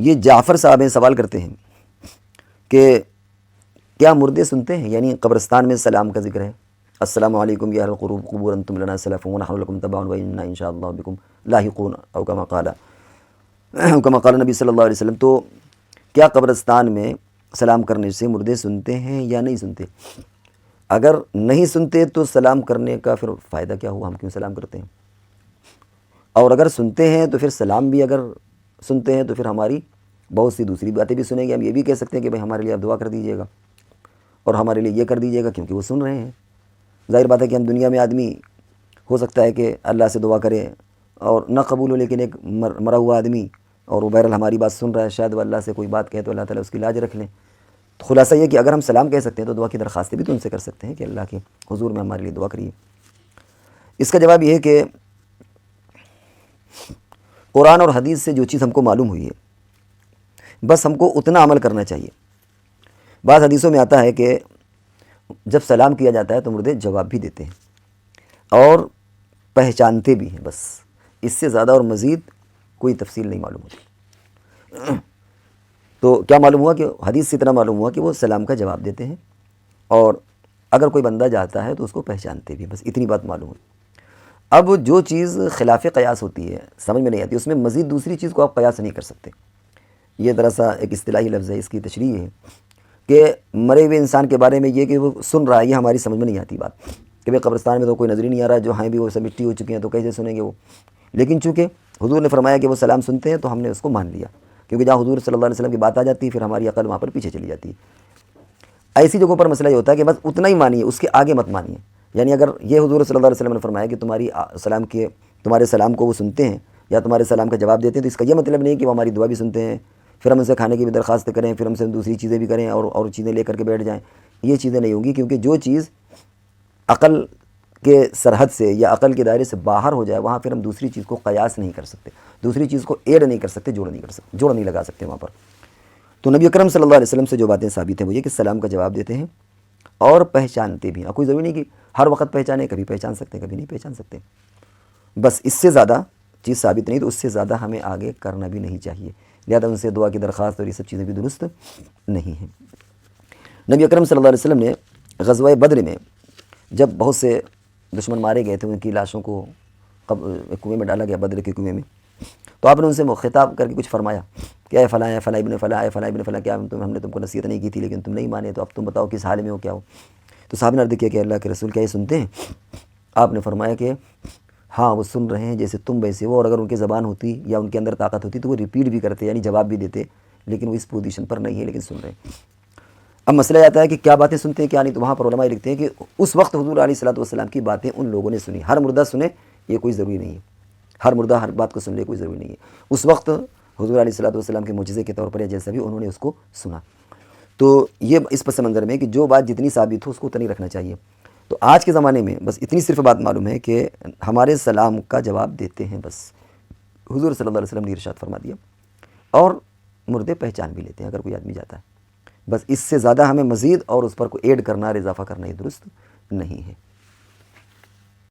یہ جعفر صاحب ہیں، سوال کرتے ہیں کہ کیا مردے سنتے ہیں؟ یعنی قبرستان میں سلام کا ذکر ہے، السلام علیکم یا اہل القبور قبور انتم لنا سلف ونحن لکم تبع وانا ان شاء اللہ بکم لاحقون او کما قال نبی صلی اللہ علیہ وسلم. تو کیا قبرستان میں سلام کرنے سے مردے سنتے ہیں یا نہیں سنتے؟ اگر نہیں سنتے تو سلام کرنے کا پھر فائدہ کیا ہوا؟ ہم کیوں سلام کرتے ہیں؟ اور اگر سنتے ہیں تو پھر سلام بھی اگر سنتے ہیں تو پھر ہماری بہت سی دوسری باتیں بھی سنیں گے. ہم یہ بھی کہہ سکتے ہیں کہ بھائی ہمارے لیے آپ دعا کر دیجیے گا اور ہمارے لیے یہ کر دیجیے گا، کیونکہ وہ سن رہے ہیں. ظاہر بات ہے کہ ہم دنیا میں آدمی ہو سکتا ہے کہ اللہ سے دعا کرے اور نہ قبول ہو، لیکن ایک مرا ہوا آدمی اور وہ بہرحال ہماری بات سن رہا ہے، شاید وہ اللہ سے کوئی بات کہے تو اللہ تعالیٰ اس کی لاج رکھ لیں. تو خلاصہ یہ کہ اگر ہم سلام کہہ سکتے ہیں تو دعا کی درخواستیں بھی تو ان سے کر سکتے ہیں کہ اللہ کے حضور میں ہمارے لیے دعا کریے. اس کا جواب یہ ہے کہ قرآن اور حدیث سے جو چیز ہم کو معلوم ہوئی ہے بس ہم کو اتنا عمل کرنا چاہیے. بعض حدیثوں میں آتا ہے کہ جب سلام کیا جاتا ہے تو مردے جواب بھی دیتے ہیں اور پہچانتے بھی ہیں. بس اس سے زیادہ اور مزید کوئی تفصیل نہیں معلوم ہوتی. تو کیا معلوم ہوا کہ حدیث سے اتنا معلوم ہوا کہ وہ سلام کا جواب دیتے ہیں اور اگر کوئی بندہ جاتا ہے تو اس کو پہچانتے بھی. بس اتنی بات معلوم ہوئی. اب جو چیز خلاف قیاس ہوتی ہے، سمجھ میں نہیں آتی، اس میں مزید دوسری چیز کو آپ قیاس نہیں کر سکتے. یہ ذرا ایک اصطلاحی لفظ ہے، اس کی تشریح ہے کہ مرے ہوئے انسان کے بارے میں یہ کہ وہ سن رہا ہے، یہ ہماری سمجھ میں نہیں آتی بات کہ بھئی قبرستان میں تو کوئی نظر ہی نہیں آ رہا ہے، جو ہیں بھی وہ سب مٹی ہو چکے ہیں تو کیسے سنیں گے وہ. لیکن چونکہ حضور نے فرمایا کہ وہ سلام سنتے ہیں تو ہم نے اس کو مان لیا، کیونکہ جہاں حضور صلی اللہ علیہ وسلم کی بات آ جاتی ہے پھر ہماری عقل وہاں پر پیچھے چلی جاتی ہے. ایسی جگہوں پر مسئلہ یہ ہوتا ہے کہ بس اتنا ہی مانیے، اس کے آگے مت مانیے. یعنی اگر یہ حضور صلی اللہ علیہ وسلم نے فرمایا کہ تمہارے سلام کو وہ سنتے ہیں یا تمہارے سلام کا جواب دیتے ہیں، تو اس کا یہ مطلب نہیں کہ وہ ہماری دعا بھی سنتے ہیں، پھر ہم ان سے کھانے کی بھی درخواست کریں، پھر ہم سے دوسری چیزیں بھی کریں اور چیزیں لے کر کے بیٹھ جائیں. یہ چیزیں نہیں ہوں گی، کیونکہ جو چیز عقل کے سرحد سے یا عقل کے دائرے سے باہر ہو جائے وہاں پھر ہم دوسری چیز کو قیاس نہیں کر سکتے، دوسری چیز کو ایڈ نہیں کر سکتے، جوڑ نہیں لگا سکتے وہاں پر. تو نبی اکرم صلی اللہ علیہ وسلم سے جو باتیں ثابت ہیں وہ یہ کہ سلام کا جواب دیتے ہیں اور پہچانتے بھی ہیں. کوئی ضروری نہیں کہ ہر وقت پہچانے، کبھی پہچان سکتے ہیں کبھی نہیں پہچان سکتے. بس اس سے زیادہ چیز ثابت نہیں تو اس سے زیادہ ہمیں آگے کرنا بھی نہیں چاہیے. لہذا ان سے دعا کی درخواست اور یہ سب چیزیں بھی درست نہیں ہیں. نبی اکرم صلی اللہ علیہ وسلم نے غزوہ بدر میں جب بہت سے دشمن مارے گئے تھے، ان کی لاشوں کو کنویں میں ڈالا گیا، بدر کے کنویں میں، تو آپ نے ان سے خطاب کر کے کچھ فرمایا کہ اے فلاں، اے فلاں ابن فلاں، اے فلاں ابن فلاں، کیا ہم نے تم کو نصیحت نہیں کی تھی لیکن تم نہیں مانے، تو اب تم بتاؤ کس حال میں ہو، کیا ہو. تو صاحب نے عرض کیا کہ اللہ کے رسول کیا یہ سنتے ہیں؟ آپ نے فرمایا کہ ہاں وہ سن رہے ہیں جیسے تم ویسے وہ، اور اگر ان کی زبان ہوتی یا ان کے اندر طاقت ہوتی تو وہ ریپیٹ بھی کرتے، یعنی جواب بھی دیتے، لیکن وہ اس پوزیشن پر نہیں ہے لیکن سن رہے ہیں. اب مسئلہ آتا ہے کہ کیا باتیں سنتے ہیں کیا نہیں. تو وہاں پر علماء لکھتے ہیں کہ اس وقت حضور علیہ الصلوۃ والسلام کی باتیں ان لوگوں نے سنی. ہر مردہ سنے یہ کوئی ضروری نہیں ہے، ہر مردہ ہر بات کو سن لے کوئی ضروری نہیں ہے. اس وقت حضور علیہ الصلوۃ والسلام کے معجزے کے طور پر یا جیسا بھی انہوں نے اس کو سنا. تو یہ اس پس منظر میں کہ جو بات جتنی ثابت ہو اس کو اتنی رکھنا چاہیے. تو آج کے زمانے میں بس اتنی صرف بات معلوم ہے کہ ہمارے سلام کا جواب دیتے ہیں، بس حضور صلی اللہ علیہ وسلم نے ارشاد فرما دیا، اور مردے پہچان بھی لیتے ہیں اگر کوئی آدمی جاتا ہے. بس اس سے زیادہ ہمیں مزید اور اس پر کوئی ایڈ کرنا، اضافہ کرنا یہ درست نہیں ہے.